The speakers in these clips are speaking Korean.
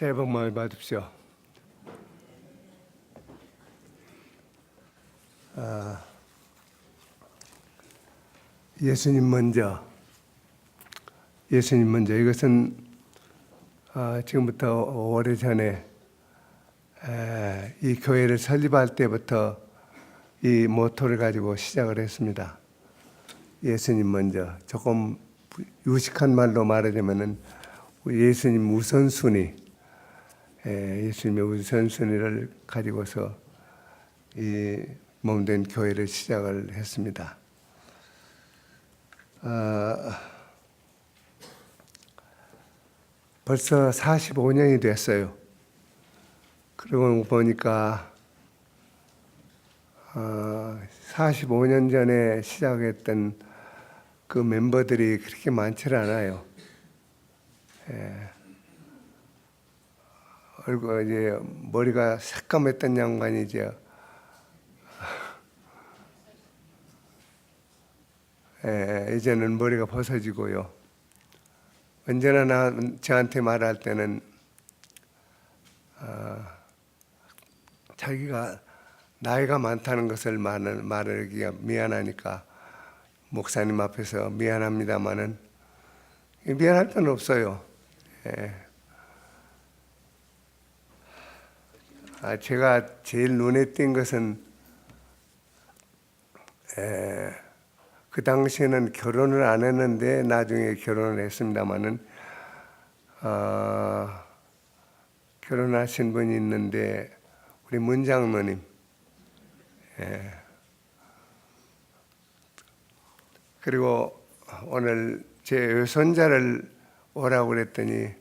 새해 복 많이 받으십시오. 예수님 먼저 이것은 지금부터 오래전에 이 교회를 설립할 때부터 이 모토를 가지고 시작을 했습니다. 예수님 먼저. 조금 유식한 말로 말하자면은 예수님 우선순위, 예수님의 우선순위를 가지고서 이 몸된 교회를 시작을 했습니다. 벌써 45년이 됐어요. 그러고 보니까 45년 전에 시작했던 그 멤버들이 그렇게 많지 않아요. 얼굴 이제 머리가 새까맸던 양반이 이제 이제는 머리가 벗어지고요. 언제나 저한테 말할 때는 자기가 나이가 많다는 것을 말하기가 미안하니까 목사님 앞에서 미안합니다마는 미안할 건 없어요. 제가 제일 눈에 띈 것은 그 당시에는 결혼을 안 했는데 나중에 결혼을 했습니다마는 결혼하신 분이 있는데 우리 문장로님, 그리고 오늘 제 외손자를 오라고 그랬더니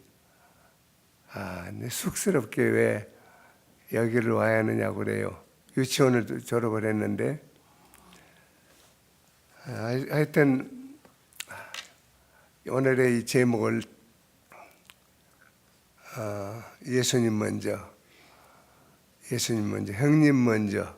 쑥스럽게 왜 여기를 와야 하느냐고 그래요. 유치원을 졸업을 했는데 하여튼 오늘의 이 제목을 예수님 먼저, 형님 먼저.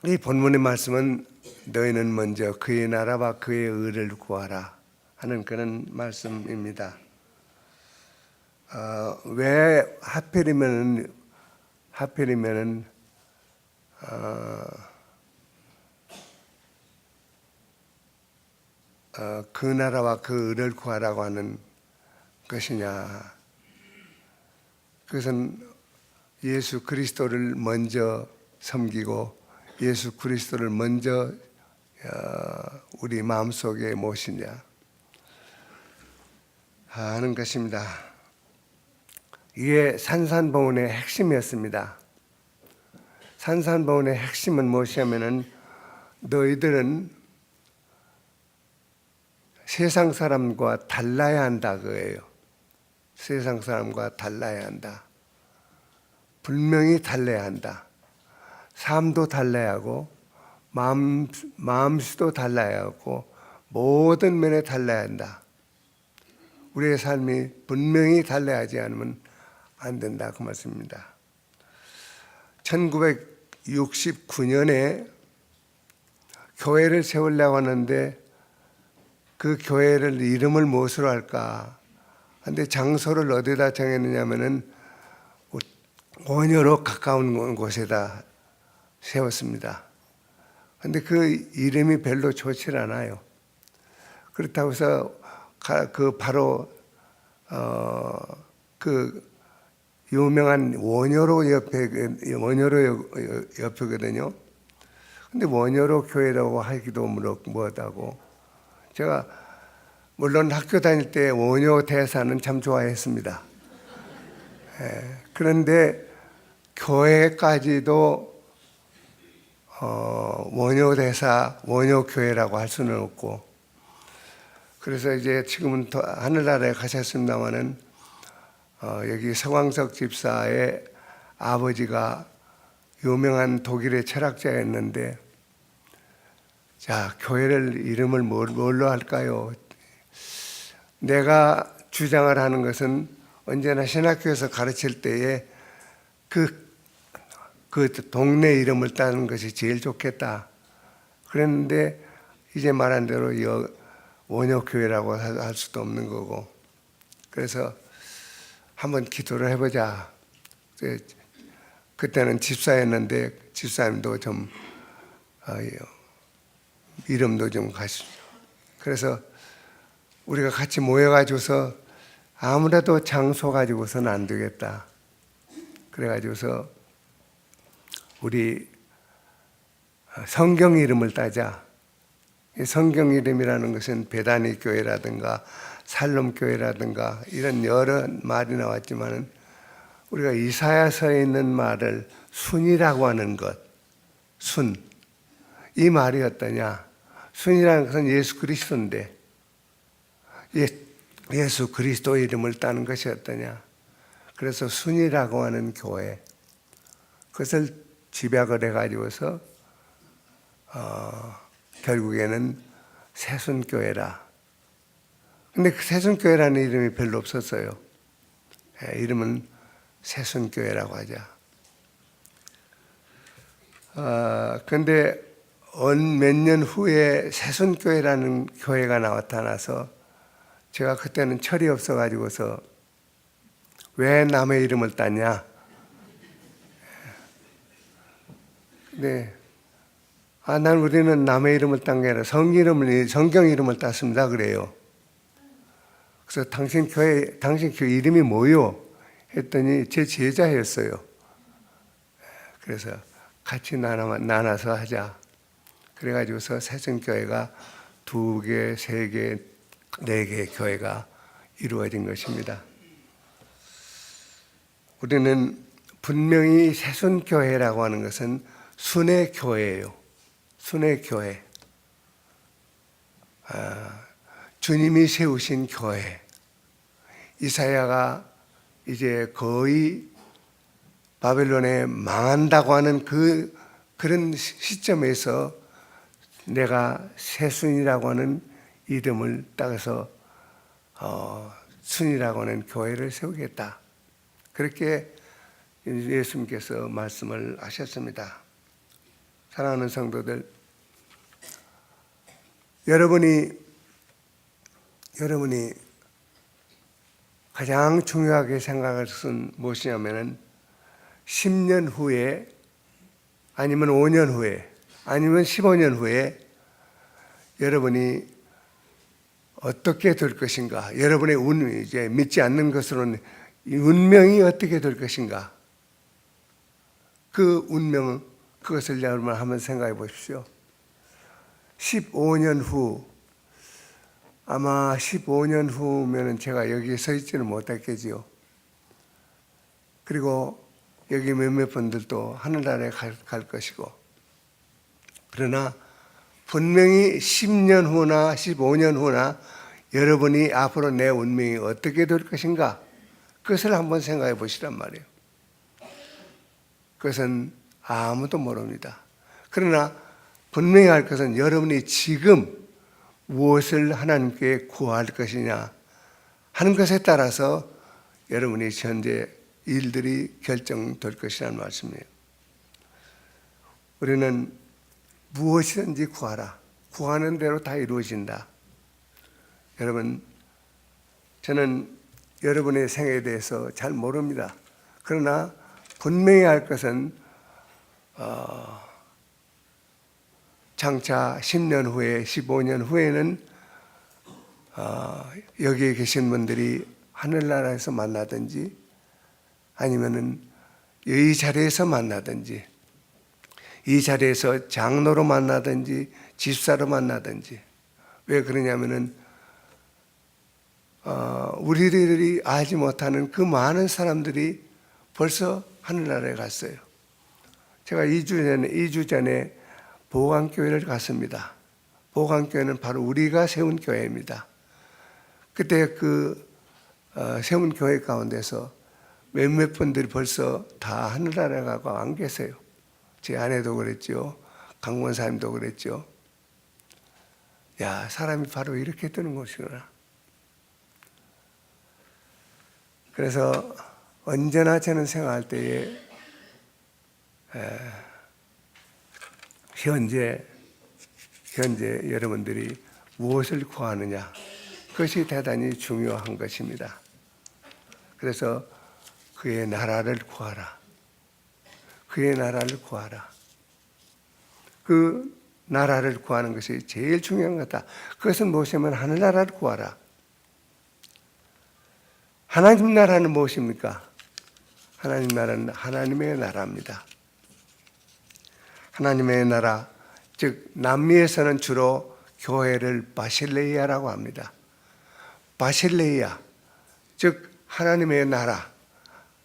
이 본문의 말씀은 너희는 먼저 그의 나라와 그의 의를 구하라 하는 그런 말씀입니다. 왜 하필이면은 그 나라와 그 의를 구하라고 하는 것이냐? 그것은 예수 그리스도를 먼저 섬기고 예수 그리스도를 먼저 우리 마음속에 모시냐 하는 것입니다. 이게 산산보훈의 핵심이었습니다. 산산보훈의 핵심은 무엇이냐면은 너희들은 세상 사람과 달라야 한다 그거예요. 세상 사람과 달라야 한다. 분명히 달라야 한다. 삶도 달라야 하고 마음씨도 달라야 하고 모든 면에 달라야 한다. 우리의 삶이 분명히 달라야지 않으면 안 된다 그 말씀입니다. 1969년에 교회를 세우려고 하는데 그 교회를 이름을 무엇으로 할까? 근데 장소를 어디다 정했느냐면은 원효로 가까운 곳에다 세웠습니다. 근데 그 이름이 별로 좋지 않아요. 그렇다고 해서 바로 그 유명한 원효로 옆이거든요. 근데 원효로 교회라고 하기도 뭐하다고. 제가 물론 학교 다닐 때 원효 대사는 참 좋아했습니다. 그런데 교회까지도 원효 대사, 원효 교회라고 할 수는 없고, 그래서 이제 지금은 하늘나라에 가셨습니다마는 여기 서광석 집사의 아버지가 유명한 독일의 철학자였는데, 자, 교회를 이름을 뭘로 할까요? 내가 주장을 하는 것은 언제나 신학교에서 가르칠 때에 그 동네 이름을 따는 것이 제일 좋겠다. 그랬는데 이제 말한 대로 원효교회라고 할 수도 없는 거고. 그래서 한번 기도를 해보자. 그때는 집사였는데 집사님도 좀 이름도 좀 가시죠. 그래서 우리가 같이 모여가지고서 아무래도 장소 가지고서는 안 되겠다. 그래가지고서 우리 성경 이름을 따자. 성경 이름이라는 것은 베다니 교회라든가 살롬 교회라든가 이런 여러 말이 나왔지만은 우리가 이사야서에 있는 말을 순이라고 하는 것, 순. 이 말이 어떠냐? 순이라는 것은 예수 그리스도인데 예수 그리스도의 이름을 따는 것이 어떠냐? 그래서 순이라고 하는 교회, 그것을 집약을 해가지고서 결국에는 새순교회라. 근데 그 새순교회라는 이름이 별로 없었어요. 이름은 새순교회라고 하자. 근데 몇 년 후에 새순교회라는 교회가 나타나서 제가 그때는 철이 없어가지고서 왜 남의 이름을 따냐? 네. 난 우리는 남의 이름을 딴 게 아니라 성경 이름을 땄습니다. 그래요. 그래서 당신 교회 이름이 뭐요? 했더니 제 제자였어요. 그래서 같이 나눠서 하자. 그래가지고서 새순교회가 2개, 3개, 4개 교회가 이루어진 것입니다. 우리는 분명히 새순교회라고 하는 것은 순의 교회예요. 순의 교회. 주님이 세우신 교회. 이사야가 이제 거의 바벨론에 망한다고 하는 그런 시점에서 내가 새순이라고 하는 이름을 따서 순이라고 하는 교회를 세우겠다. 그렇게 예수님께서 말씀을 하셨습니다. 사랑하는 성도들, 여러분이 가장 중요하게 생각할 것은 무엇이냐면은 10년 후에 아니면 5년 후에 아니면 15년 후에 여러분이 어떻게 될 것인가? 여러분의 이제 믿지 않는 것으로는 운명이 어떻게 될 것인가? 그 운명은 그것을 여러분 한번 생각해 보십시오. 15년 후, 아마 15년 후면은 제가 여기에 서 있지는 못했겠지요. 그리고 여기 몇몇 분들도 하늘나라에 갈 것이고. 그러나 분명히 10년 후나 15년 후나 여러분이 앞으로 내 운명이 어떻게 될 것인가? 그것을 한번 생각해 보시란 말이에요. 그것은 아무도 모릅니다. 그러나 분명히 할 것은 여러분이 지금 무엇을 하나님께 구할 것이냐 하는 것에 따라서 여러분이 현재 일들이 결정될 것이라는 말씀이에요. 우리는 무엇이든지 구하라. 구하는 대로 다 이루어진다. 여러분, 저는 여러분의 생애에 대해서 잘 모릅니다. 그러나 분명히 할 것은 장차 10년 후에 15년 후에는 여기에 계신 분들이 하늘나라에서 만나든지 아니면은 이 자리에서 만나든지 이 자리에서 장로로 만나든지 집사로 만나든지. 왜 그러냐면은 우리들이 알지 못하는 그 많은 사람들이 벌써 하늘나라에 갔어요. 제가 2주 전에 보강교회를 갔습니다. 보강교회는 바로 우리가 세운 교회입니다. 그때 세운 교회 가운데서 몇몇 분들이 벌써 다 하늘나라에 가고 안 계세요. 제 아내도 그랬죠. 강권사님도 그랬죠. 야, 사람이 바로 이렇게 뜨는 것이구나. 그래서 언제나 저는 생각할 때에 현재 여러분들이 무엇을 구하느냐, 그것이 대단히 중요한 것입니다. 그래서 그의 나라를 구하라. 그의 나라를 구하라. 그 나라를 구하는 것이 제일 중요한 거다. 그것은 무엇이냐면 하늘나라를 구하라. 하나님 나라는 무엇입니까? 하나님 나라는 하나님의 나라입니다. 하나님의 나라, 즉 남미에서는 주로 교회를 바실레이아라고 합니다. 바실레이아, 즉 하나님의 나라,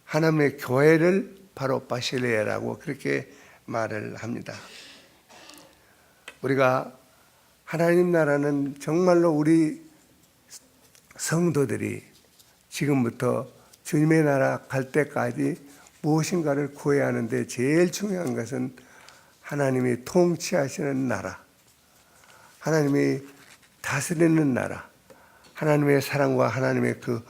하나님의 교회를 바로 바실레이아라고 그렇게 말을 합니다. 우리가 하나님 나라는 정말로 우리 성도들이 지금부터 주님의 나라 갈 때까지 무엇인가를 구해야 하는데 제일 중요한 것은 하나님이 통치하시는 나라, 하나님이 다스리는 나라, 하나님의 사랑과 하나님의 그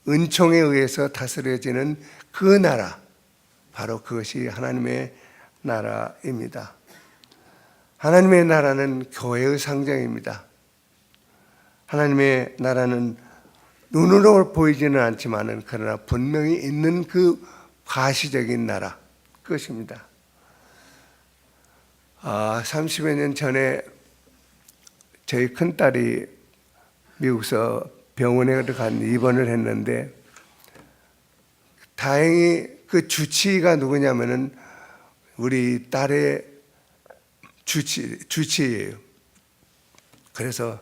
은총에 의해서 다스려지는 그 나라, 바로 그것이 하나님의 나라입니다. 하나님의 나라는 교회의 상징입니다. 하나님의 나라는 눈으로 보이지는 않지만은 그러나 분명히 있는 그 가시적인 나라, 그것입니다. 30여 년 전에 저희 큰딸이 미국에서 병원에 간 입원을 했는데 다행히 그 주치의가 누구냐면은 우리 딸의 주치의예요. 그래서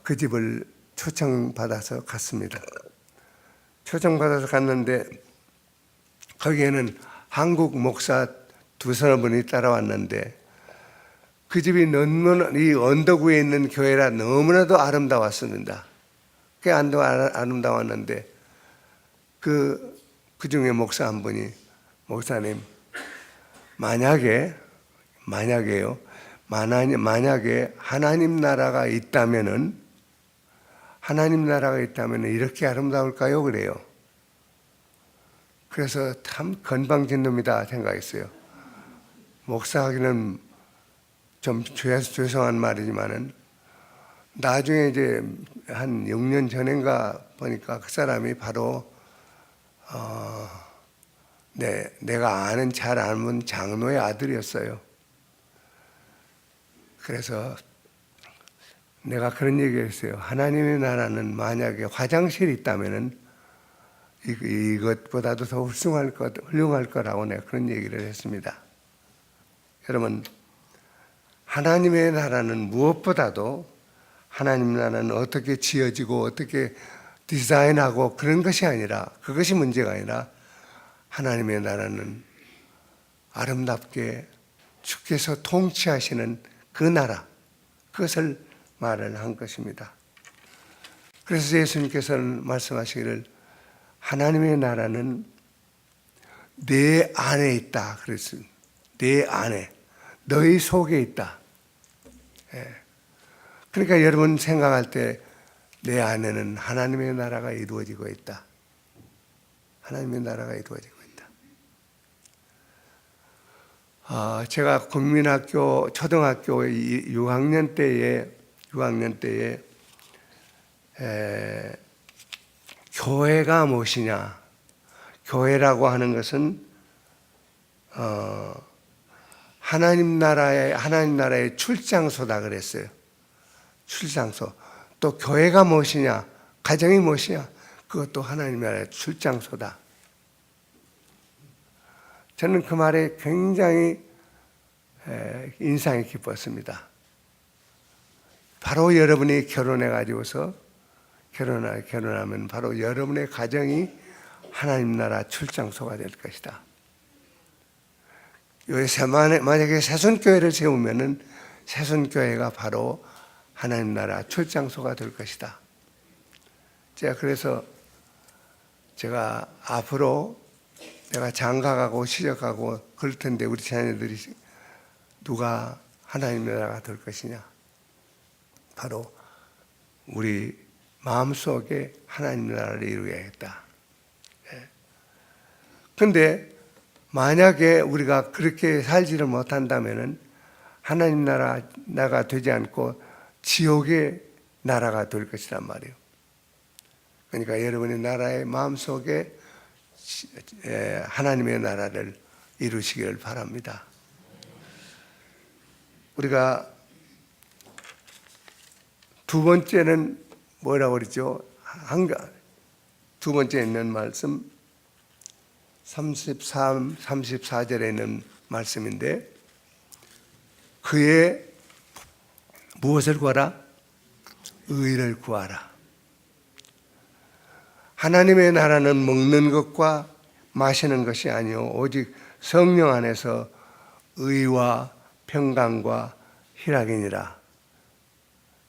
그 집을 초청받아서 갔습니다. 초청받아서 갔는데 거기에는 한국 목사 두서너 분이 따라왔는데 그 집이 너무나 이 언덕 위에 있는 교회라 너무나도 아름다웠습니다. 꽤 아름다웠는데 그 중에 목사 한 분이 목사님 만약에 하나님 나라가 있다면은 이렇게 아름다울까요? 그래요. 그래서 참 건방진 놈이다 생각했어요. 목사하기는 좀 죄송한 말이지만은 나중에 이제 한 6년 전인가 보니까 그 사람이 바로 내가 잘 아는 장로의 아들이었어요. 그래서 내가 그런 얘기를 했어요. 하나님의 나라는 만약에 화장실이 있다면은 이것보다도 더 훌륭할 거라고 내가 그런 얘기를 했습니다. 여러분, 하나님의 나라는 무엇보다도 하나님 나라는 어떻게 지어지고 어떻게 디자인하고 그런 것이 아니라, 그것이 문제가 아니라 하나님의 나라는 아름답게 주께서 통치하시는 그 나라, 그것을 말을 한 것입니다. 그래서 예수님께서는 말씀하시기를 하나님의 나라는 내 안에 있다 그랬습니다. 내 안에, 너희 속에 있다. 그러니까 여러분 생각할 때 내 안에는 하나님의 나라가 이루어지고 있다. 하나님의 나라가 이루어지고 있다. 제가 국민학교 초등학교 6학년 때에 교회가 무엇이냐? 교회라고 하는 것은 하나님 나라의 출장소다 그랬어요. 출장소. 또 교회가 무엇이냐? 가정이 무엇이냐? 그것도 하나님 나라의 출장소다. 저는 그 말에 굉장히 인상이 깊었습니다. 바로 여러분이 결혼해가지고서 결혼하면 바로 여러분의 가정이 하나님 나라 출장소가 될 것이다. 만약에 새순교회를 세우면은 새순교회가 바로 하나님 나라 출장소가 될 것이다. 그래서 제가 앞으로 내가 장가가고 시집가고 그럴 텐데 우리 자녀들이 누가 하나님 나라가 될 것이냐? 바로 우리 마음속에 하나님 나라를 이루어야겠다. 그런데 만약에 우리가 그렇게 살지를 못한다면은 하나님 나라가 되지 않고 지옥의 나라가 될 것이란 말이에요. 그러니까 여러분의 나라의 마음속에 하나님의 나라를 이루시기를 바랍니다. 우리가 두 번째는 뭐라고 그러죠? 두 번째 있는 말씀 33, 34절에 있는 말씀인데, 그의 무엇을 구하라? 의를 구하라. 하나님의 나라는 먹는 것과 마시는 것이 아니요 오직 성령 안에서 의와 평강과 희락이니라.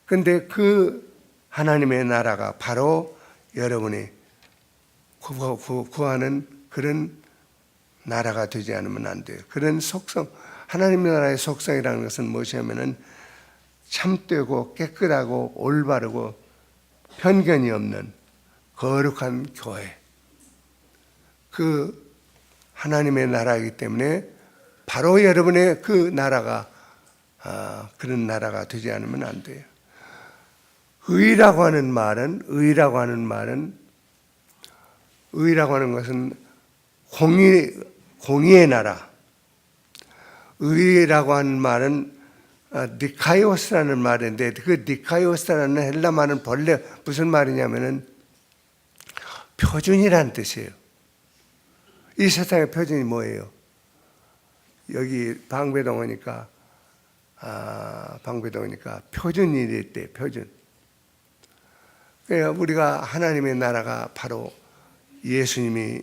근데 그 하나님의 나라가 바로 여러분이 구하는 그런 나라가 되지 않으면 안 돼요. 그런 속성, 하나님의 나라의 속성이라는 것은 무엇이냐면은 참되고 깨끗하고 올바르고 편견이 없는 거룩한 교회, 그 하나님의 나라이기 때문에 바로 여러분의 그 나라가 그런 나라가 되지 않으면 안 돼요. 의라고 하는 것은 공의의 나라. 의라고 하는 말은 니카이오스라는 말인데, 그 니카이오스라는 헬라 말은 본래 무슨 말이냐면은 표준이라는 뜻이에요. 이 세상의 표준이 뭐예요? 여기 방배동 오니까 표준이 있대. 표준. 그러니까 우리가 하나님의 나라가 바로 예수님이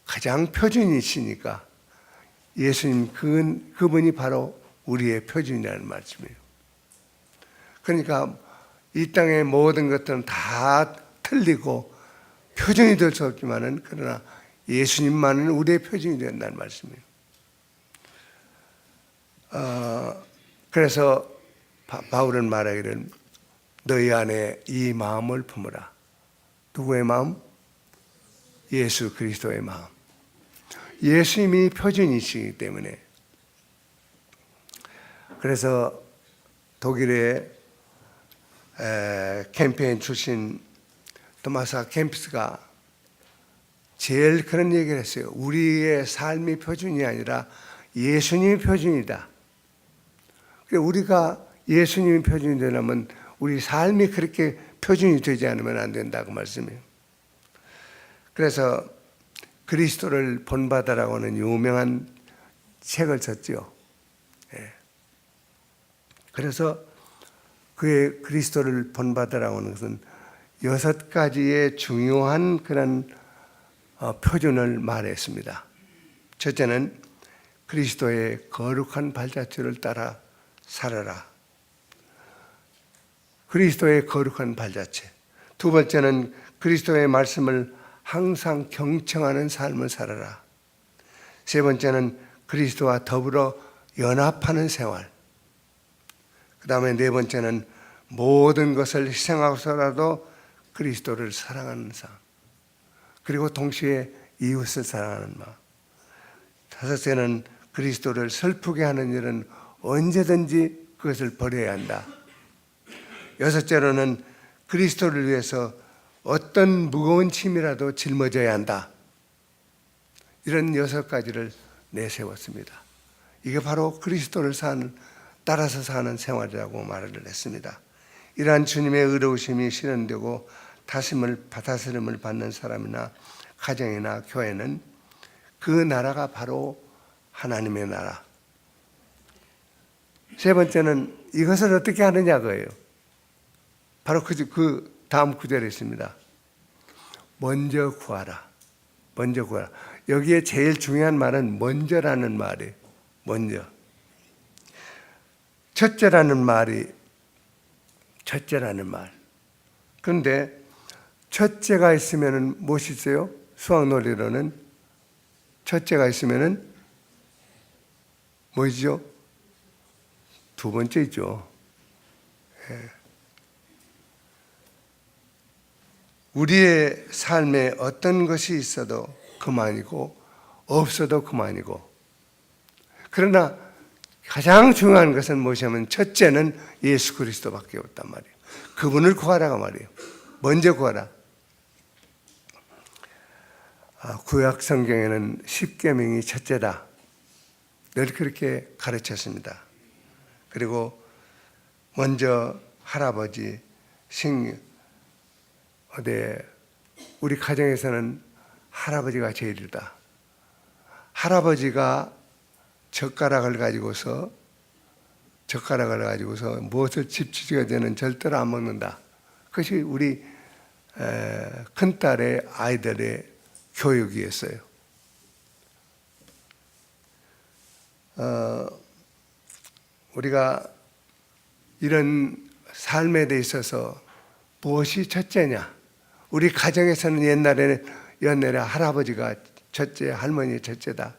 가장 표준이시니까 예수님 그분이 바로 우리의 표준이라는 말씀이에요. 그러니까 이 땅의 모든 것들은 다 틀리고 표준이 될 수 없지만은, 그러나 예수님만은 우리의 표준이 된다는 말씀이에요. 그래서 바울은 말하기를 너희 안에 이 마음을 품으라. 누구의 마음? 예수 그리스도의 마음. 예수님이 표준이시기 때문에. 그래서 독일의 캠페인 출신 토마스 캠프스가 제일 그런 얘기를 했어요. 우리의 삶이 표준이 아니라 예수님이 표준이다. 우리가 예수님이 표준이 되려면 우리 삶이 그렇게 표준이 되지 않으면 안 된다고 말씀해요. 그래서 그리스도를 본받아라고 하는 유명한 책을 썼죠. 그래서 그의 그리스도를 본받아라고 하는 것은 6가지의 중요한 그런 표준을 말했습니다. 첫째는 그리스도의 거룩한 발자취를 따라 살아라. 그리스도의 거룩한 발자취. 두 번째는 그리스도의 말씀을 항상 경청하는 삶을 살아라. 세 번째는 그리스도와 더불어 연합하는 생활. 그 다음에 네 번째는 모든 것을 희생하고서라도 그리스도를 사랑하는 삶. 그리고 동시에 이웃을 사랑하는 마음. 다섯째는 그리스도를 슬프게 하는 일은 언제든지 그것을 버려야 한다. 여섯째로는 그리스도를 위해서 어떤 무거운 짐이라도 짊어져야 한다. 이런 6가지를 내세웠습니다. 이게 바로 그리스도를 따라서 사는 생활이라고 말을 했습니다. 이러한 주님의 의로우심이 실현되고 다스림을 받는 사람이나 가정이나 교회는 그 나라가 바로 하나님의 나라. 세 번째는 이것을 어떻게 하느냐고예요. 바로 그 다음 구절에 있습니다. 먼저 구하라. 먼저 구하라. 여기에 제일 중요한 말은 먼저라는 말이에요. 먼저. 첫째라는 말. 그런데 첫째가 있으면 무엇이 있어요? 수학 논리로는 첫째가 있으면 뭐죠? 두 번째죠. 우리의 삶에 어떤 것이 있어도 그만이고 없어도 그만이고, 그러나 가장 중요한 것은 무엇이냐면 첫째는 예수 그리스도밖에 없단 말이에요. 그분을 구하라고 말이에요. 먼저 구하라. 구약 성경에는 십계명이 첫째다. 늘 그렇게 가르쳤습니다. 그리고 먼저 할아버지, 우리 가정에서는 할아버지가 제일이다. 할아버지가 젓가락을 가지고서 무엇을 집치게 되는 절대로 안 먹는다. 그것이 우리 큰딸의 아이들의 교육이었어요. 우리가 이런 삶에 대해 있어서 무엇이 첫째냐? 우리 가정에서는 옛날에 할아버지가 첫째, 할머니 첫째다.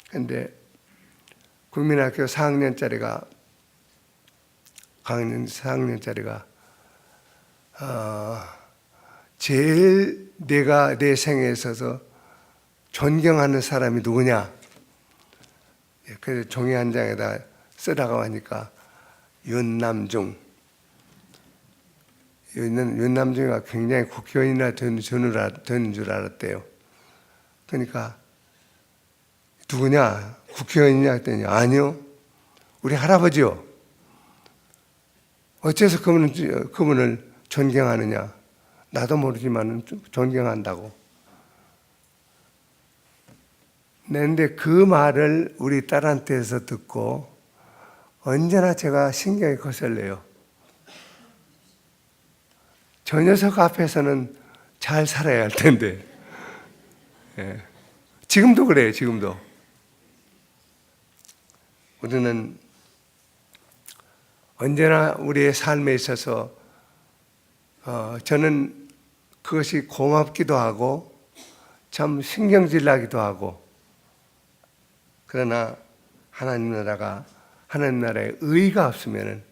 그런데 국민학교 4학년짜리가 제일 내가 내 생에 있어서 존경하는 사람이 누구냐? 그래서 종이 한 장에다 쓰라고 하니까 윤남중이가 굉장히 국회의원이나 되는 줄 알았대요. 그러니까 누구냐? 국회의원이냐 했더니 아니요. 우리 할아버지요. 어째서 그분을 존경하느냐? 나도 모르지만 존경한다고. 그런데 그 말을 우리 딸한테서 듣고 언제나 제가 신경이 거슬려요. 저 녀석 앞에서는 잘 살아야 할 텐데. 지금도 그래요, 지금도. 우리는 언제나 우리의 삶에 있어서 저는 그것이 고맙기도 하고 참 신경질 나기도 하고, 그러나 하나님 나라에 의의가 없으면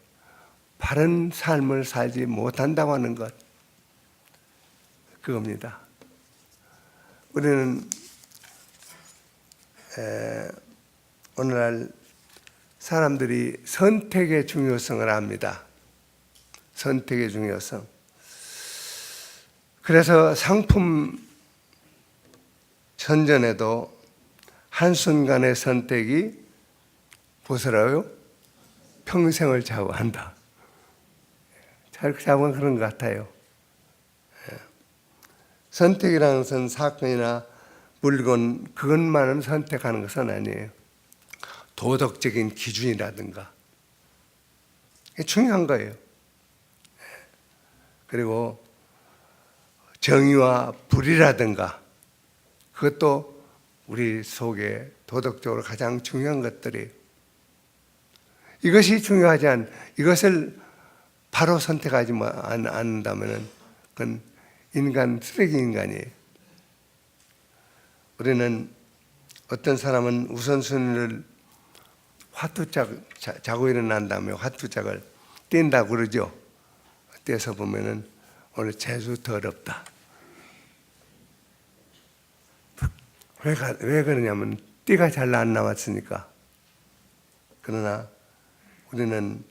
바른 삶을 살지 못한다고 하는 것, 그겁니다. 우리는 오늘날 사람들이 선택의 중요성을 압니다. 선택의 중요성. 그래서 상품 선전에도 한순간의 선택이 무엇이라고요? 평생을 좌우한다. 잘 잡은 그런 것 같아요. 선택이라는 것은 사건이나 물건, 그것만을 선택하는 것은 아니에요. 도덕적인 기준이라든가, 이게 중요한 거예요. 그리고 정의와 불이라든가, 그것도 우리 속에 도덕적으로 가장 중요한 것들이에요. 이것이 중요하지 이것을 바로 선택하지 않는다면 그건 쓰레기 인간이에요. 우리는 어떤 사람은 우선순위를 자고 일어난 다음에 화투짝을 뛴다고 그러죠. 떼서 보면은 오늘 재수 더럽다. 왜 그러냐면 띠가 잘 안 나왔으니까. 그러나 우리는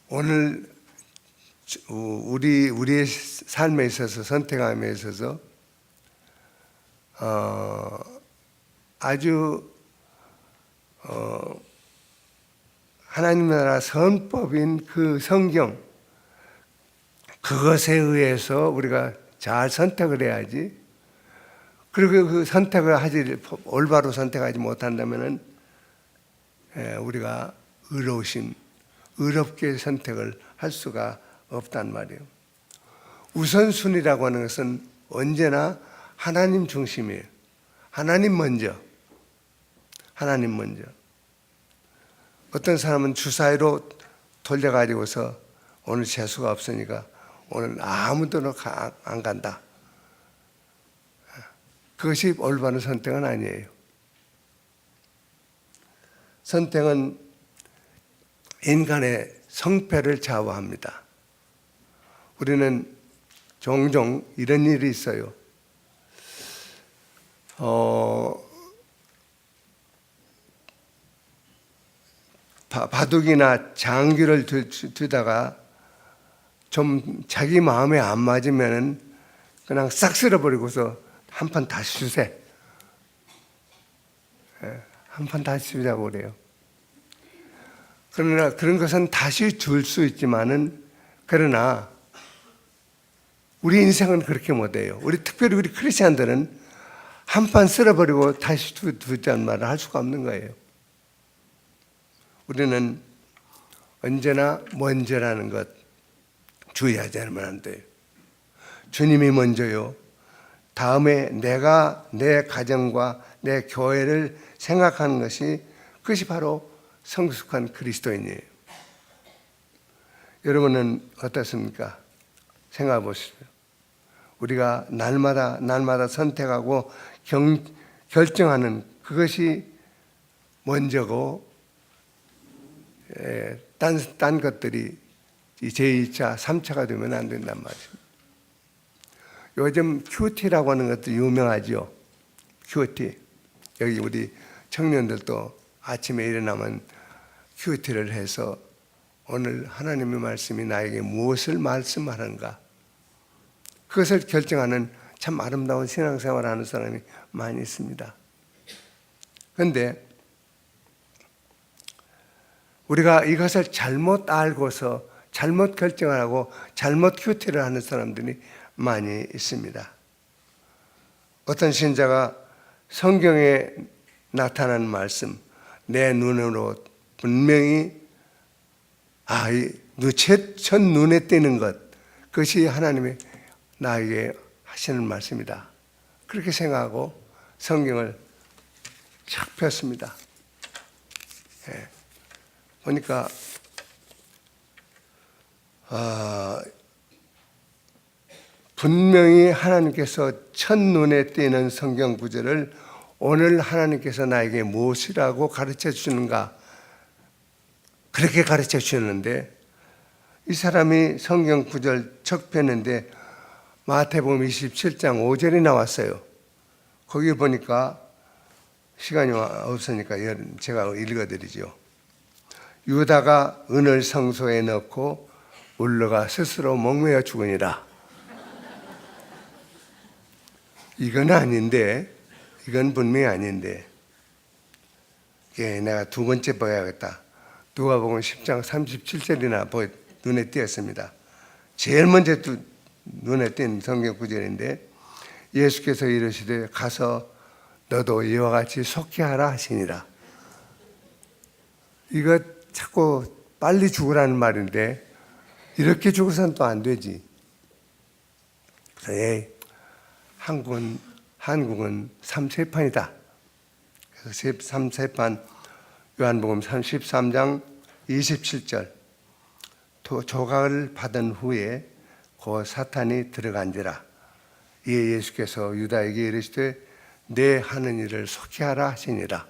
오늘 우리의 삶에 있어서 선택함에 있어서 아주 하나님 나라 선법인 그 성경, 그것에 의해서 우리가 잘 선택을 해야지. 그리고 그 선택을 올바로 선택하지 못한다면은 우리가 의롭게 선택을 할 수가 없단 말이에요. 우선순위라고 하는 것은 언제나 하나님 중심이에요. 하나님 먼저. 어떤 사람은 주사위로 돌려가지고서 오늘 재수가 없으니까 오늘 아무데나 안 간다. 그것이 올바른 선택은 아니에요. 선택은 인간의 성패를 좌우합니다. 우리는 종종 이런 일이 있어요. 바둑이나 장기를 두다가 좀 자기 마음에 안 맞으면은 그냥 싹 쓸어버리고서 한 판 다시 주세. 한 판 다시 주자고 그래요. 그러나 그런 것은 다시 줄 수 있지만은, 그러나 우리 인생은 그렇게 못해요. 특별히 우리 크리스찬들은 한 판 쓸어버리고 다시 두자는 말을 할 수가 없는 거예요. 우리는 언제나 먼저라는 것 주의하지 않으면 안 돼요. 주님이 먼저요. 다음에 내가 내 가정과 내 교회를 생각하는 것이, 그것이 바로 성숙한 그리스도인이에요. 여러분은 어떻습니까? 생각해 보시죠. 우리가 날마다 선택하고 결정하는 그것이 먼저고, 딴 것들이 제2차, 3차가 되면 안 된단 말이에요. 요즘 큐티라고 하는 것도 유명하죠. 큐티. 여기 우리 청년들도 아침에 일어나면 큐티를 해서 오늘 하나님의 말씀이 나에게 무엇을 말씀하는가, 그것을 결정하는 참 아름다운 신앙생활을 하는 사람이 많이 있습니다. 그런데 우리가 이것을 잘못 알고서 잘못 결정을 하고 잘못 큐티를 하는 사람들이 많이 있습니다. 어떤 신자가 성경에 나타난 말씀, 내 눈으로 분명히 첫 눈에 띄는 것, 그것이 하나님의 나에게 하시는 말씀이다, 그렇게 생각하고 성경을 착 폈습니다. 보니까 분명히 하나님께서 첫눈에 띄는 성경 구절을 오늘 하나님께서 나에게 무엇이라고 가르쳐 주시는가, 그렇게 가르쳐 주셨는데, 이 사람이 성경 구절 척 폈는데 마태복음 27장 5절이 나왔어요. 거기 보니까 시간이 없으니까 제가 읽어드리죠. 유다가 은을 성소에 넣고 울러가 스스로 목매어 죽으니라. 이건 아닌데, 이건 분명히 아닌데, 내가 두 번째 봐야겠다. 누가복음 10장 37절이나 눈에 띄었습니다. 제일 먼저 눈에 띈 성경 구절인데, 예수께서 이르시되 가서 너도 이와 같이 속죄하라 하시니라. 이거 자꾸 빨리 죽으라는 말인데 이렇게 죽어서는 또 안 되지. 그래서 한국은 3세판이다. 그래서 3세판 요한복음 33장 27절 조각을 받은 후에 그 사탄이 들어간지라. 이에 예수께서 유다에게 이르시되 내 하는 일을 속히하라 하시니라.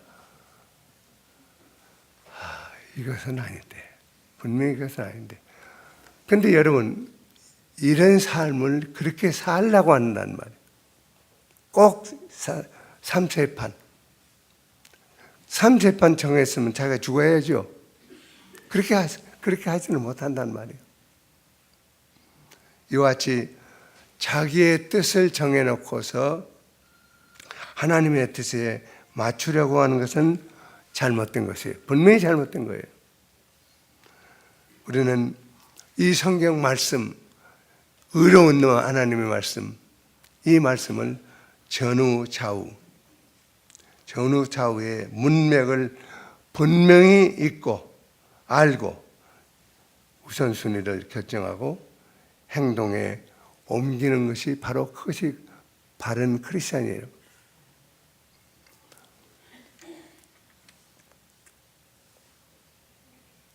이것은 아닌데, 분명히 이것은 아닌데. 근데 여러분, 이런 삶을 그렇게 살라고 한단 말이에요. 꼭 3세판. 3세판 정했으면 자기가 죽어야죠. 그렇게 하지는 못한단 말이에요. 이와 같이 자기의 뜻을 정해놓고서 하나님의 뜻에 맞추려고 하는 것은 잘못된 것이에요. 분명히 잘못된 거예요. 우리는 이 성경 말씀, 의로운 하나님의 말씀, 이 말씀을 전후좌우의 문맥을 분명히 읽고 알고 우선순위를 결정하고 행동에 옮기는 것이 바로 그것이 바른 크리스찬이에요.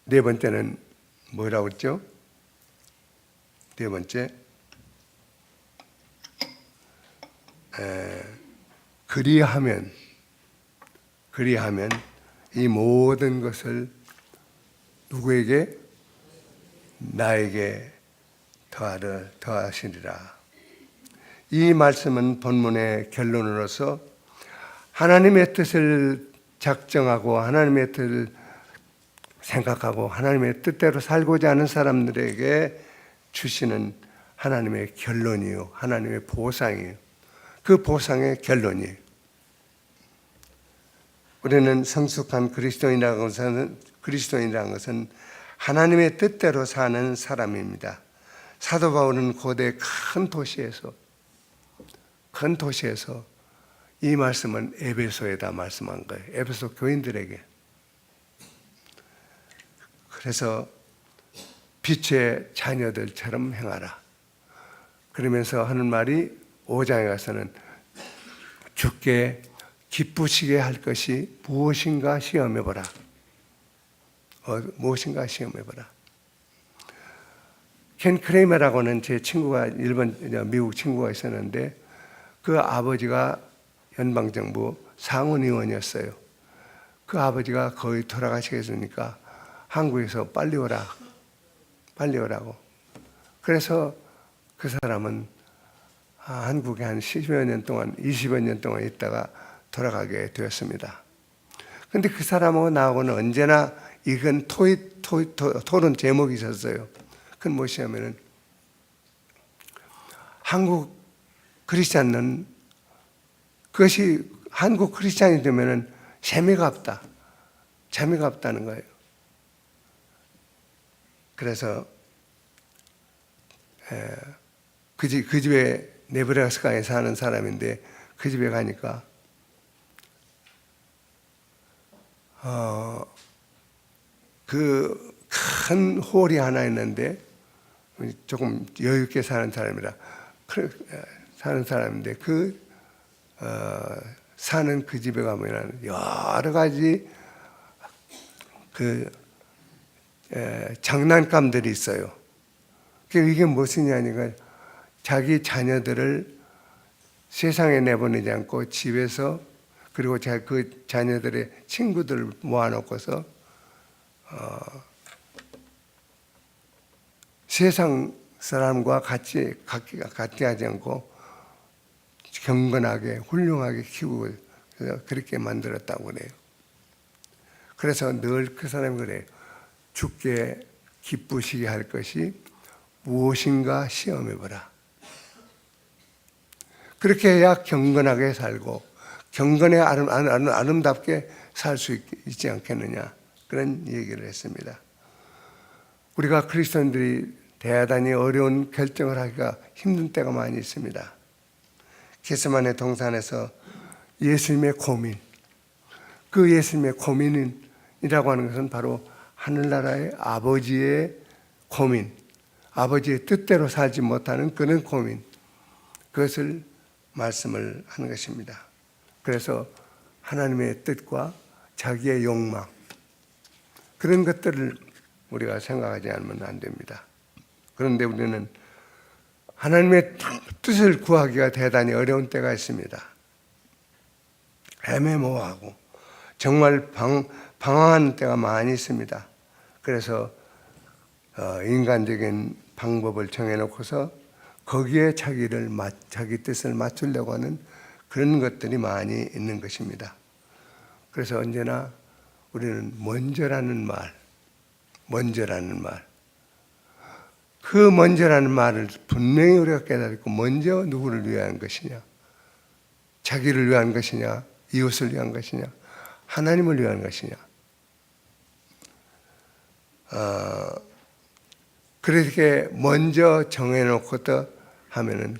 네 번째는 뭐라고 했죠? 네 번째, 그리하면 이 모든 것을 누구에게? 나에게 더하시리라. 이 말씀은 본문의 결론으로서 하나님의 뜻을 작정하고 하나님의 뜻을 생각하고 하나님의 뜻대로 살고자 하는 사람들에게 주시는 하나님의 결론이요, 하나님의 보상이에요. 그 보상의 결론이에요. 우리는 성숙한 그리스도인이라는 것은 하나님의 뜻대로 사는 사람입니다. 사도 바울은 고대 큰 도시에서 이 말씀은 에베소에다 말씀한 거예요. 에베소 교인들에게. 그래서 빛의 자녀들처럼 행하라. 그러면서 하는 말이 5장에 가서는 주께 기쁘시게 할 것이 무엇인가 시험해보라. 무엇인가 시험해보라. 켄 크레이머라고는 제 친구가 미국 친구가 있었는데 그 아버지가 연방정부 상원의원이었어요. 그 아버지가 거의 돌아가시겠으니까 한국에서 빨리 오라고. 그래서 그 사람은 한국에 한 10여 년 동안, 20여 년 동안 있다가 돌아가게 되었습니다. 근데 그 사람하고 나하고는 언제나 이건 토론 제목이 있었어요. 그건 무엇이냐면은 한국 크리스찬은 그것이 한국 크리스찬이 되면은 재미가 없다는 거예요. 그래서 그 집에 네브라스카에 사는 사람인데 그 집에 가니까 그 큰 홀이 하나 있는데 조금 여유 있게 사는 사람인데 사는 그 집에 가면 여러 가지 장난감들이 있어요. 이게 무엇이냐니까 자기 자녀들을 세상에 내보내지 않고 집에서 그리고 그 자녀들의 친구들을 모아놓고서 세상 사람과 같이 하지 않고 경건하게 훌륭하게 키우고 그렇게 만들었다고 그래요. 그래서 늘 그 사람이 그래요. 주께 기쁘시게 할 것이 무엇인가 시험해보라. 그렇게 해야 경건하게 살고 경건에 아름답게 살 수 있지 않겠느냐, 그런 얘기를 했습니다. 우리가 그리스도인들이 대단히 어려운 결정을 하기가 힘든 때가 많이 있습니다. 겟세마네 동산에서 예수님의 고민, 그 예수님의 고민이라고 하는 것은 바로 하늘나라의 아버지의 고민, 아버지의 뜻대로 살지 못하는 그런 고민, 그것을 말씀을 하는 것입니다. 그래서 하나님의 뜻과 자기의 욕망, 그런 것들을 우리가 생각하지 않으면 안 됩니다. 그런데 우리는 하나님의 뜻을 구하기가 대단히 어려운 때가 있습니다. 애매모호하고 정말 방황하는 때가 많이 있습니다. 그래서 인간적인 방법을 정해놓고서 거기에 자기 뜻을 맞추려고 하는 그런 것들이 많이 있는 것입니다. 그래서 언제나 우리는 먼저라는 말, 그 먼저라는 말을 분명히 우리가 깨닫고 먼저 누구를 위한 것이냐, 자기를 위한 것이냐, 이웃을 위한 것이냐, 하나님을 위한 것이냐. 그렇게 먼저 정해놓고도 하면은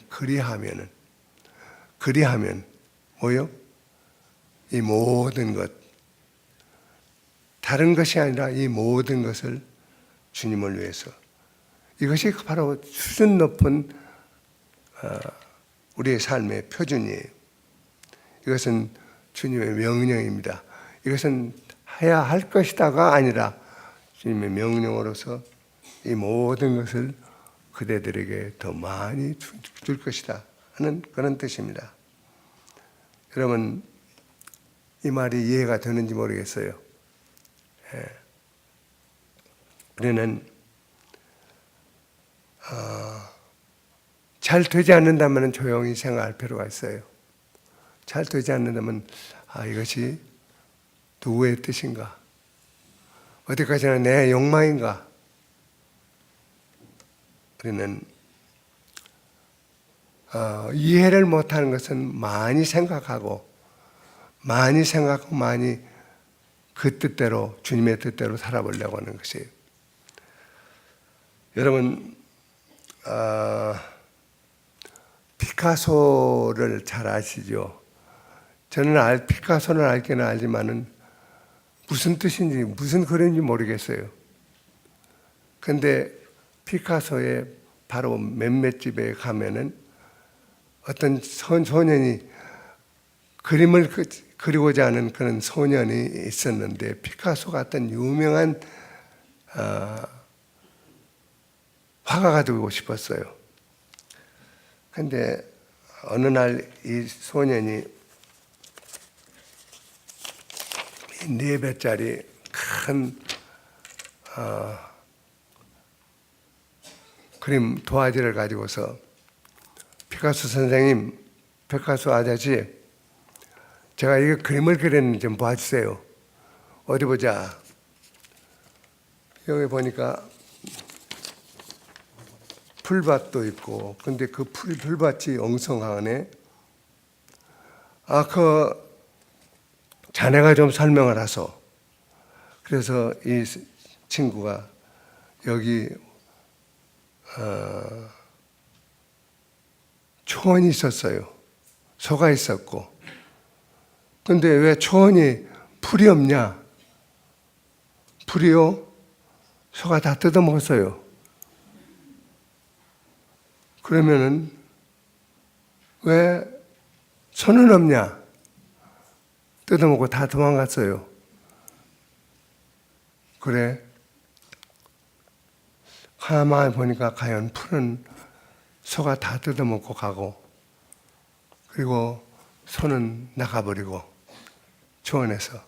그리하면 뭐요? 이 모든 것, 다른 것이 아니라 이 모든 것을 주님을 위해서, 이것이 바로 수준 높은 우리의 삶의 표준이에요. 이것은 주님의 명령입니다. 이것은 해야 할 것이다가 아니라 주님의 명령으로서 이 모든 것을 그대들에게 더 많이 줄 것이다 하는 그런 뜻입니다. 여러분, 이 말이 이해가 되는지 모르겠어요. 우리는 잘 되지 않는다면 조용히 생각할 필요가 있어요. 잘 되지 않는다면 이것이 누구의 뜻인가? 어디까지나 내 욕망인가? 우리는 이해를 못하는 것은 많이 생각하고 많이 그 뜻대로, 주님의 뜻대로 살아보려고 하는 것이에요. 여러분, 피카소를 잘 아시죠? 저는 피카소를 알기는 알지만은 무슨 뜻인지, 무슨 그림인지 모르겠어요. 근데 피카소의 바로 몇몇 집에 가면은 어떤 소년이 그림을 그리고자 하는 그런 소년이 있었는데, 피카소 같은 유명한 화가가 되고 싶었어요. 근데 어느 날 이 소년이 4배짜리 큰 그림 도화지를 가지고서 피카소 선생님, 피카소 아저씨, 제가 이거 그림을 그렸는지 좀 봐주세요. 어디 보자. 여기 보니까 풀밭도 있고, 근데 그 풀밭이 엉성하네. 자네가 좀 설명을 하소. 그래서 이 친구가 여기 초원이 있었어요. 소가 있었고. 근데 왜 초원이 풀이 없냐? 풀이요? 소가 다 뜯어먹었어요. 그러면은 왜 소는 없냐? 뜯어먹고 다 도망갔어요. 그래. 가만히 보니까 과연 풀은 소가 다 뜯어먹고 가고, 그리고 소는 나가버리고, 초원에서.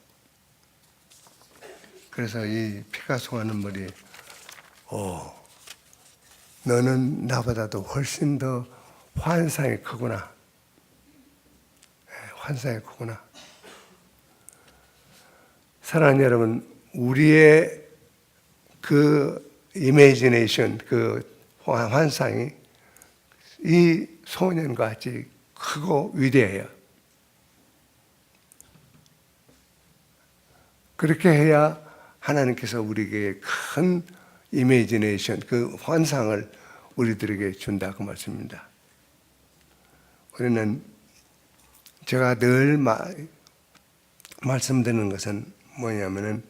그래서 이 피카소 하는 말이, 너는 나보다도 훨씬 더 환상이 크구나. 환상이 크구나. 사랑하는 여러분, 우리의 그 이미지네이션, 그 환상이 이 소년과 같이 크고 위대해요. 그렇게 해야 하나님께서 우리에게 큰 이미지네이션, 그 환상을 우리들에게 준다, 그 말씀입니다. 우리는 제가 늘 말씀드리는 것은 뭐냐면은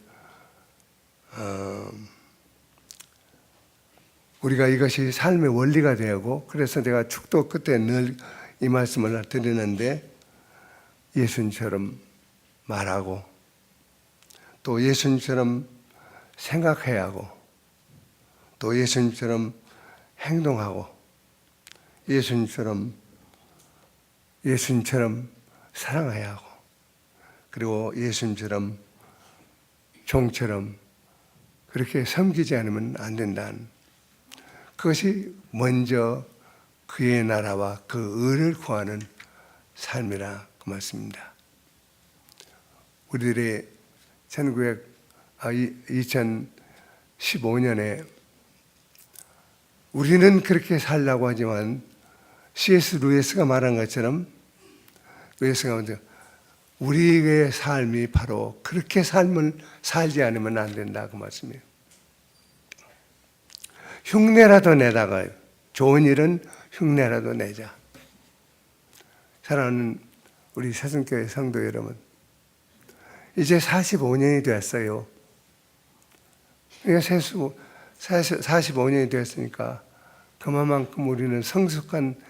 우리가 이것이 삶의 원리가 되고, 그래서 제가 축도 그때 늘 이 말씀을 드리는데, 예수님처럼 말하고 또 예수님처럼 생각해야 하고 또 예수님처럼 행동하고 예수님처럼 사랑해야 하고, 그리고 예수님처럼 종처럼 그렇게 섬기지 않으면 안 된다는, 그것이 먼저 그의 나라와 그 의를 구하는 삶이라 그 말씀입니다. 우리들의 2015년에 우리는 그렇게 살라고 하지만 C.S. 루이스가 말한 것처럼, 루이스가 먼저 우리의 삶이 바로 그렇게 삶을 살지 않으면 안 된다, 그 말씀이에요. 흉내라도 내다가, 좋은 일은 흉내라도 내자. 사랑하는 우리 새순교회 성도 여러분, 이제 45년이 됐어요. 45년이 됐으니까 그만큼 우리는 성숙한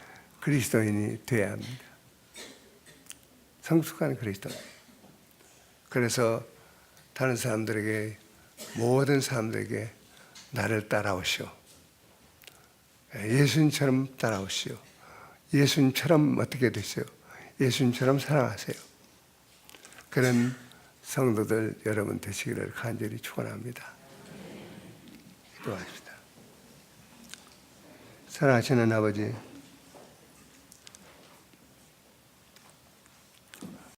그리스도인이 되어야 합니다. 성숙한 그리스도인. 그래서 다른 사람들에게, 모든 사람들에게 나를 따라오시오. 예수님처럼 따라오시오. 예수님처럼 어떻게 되세요? 예수님처럼 사랑하세요. 그런 성도들 여러분 되시기를 간절히 축원합니다. 기도하십시다. 사랑하시는 아버지,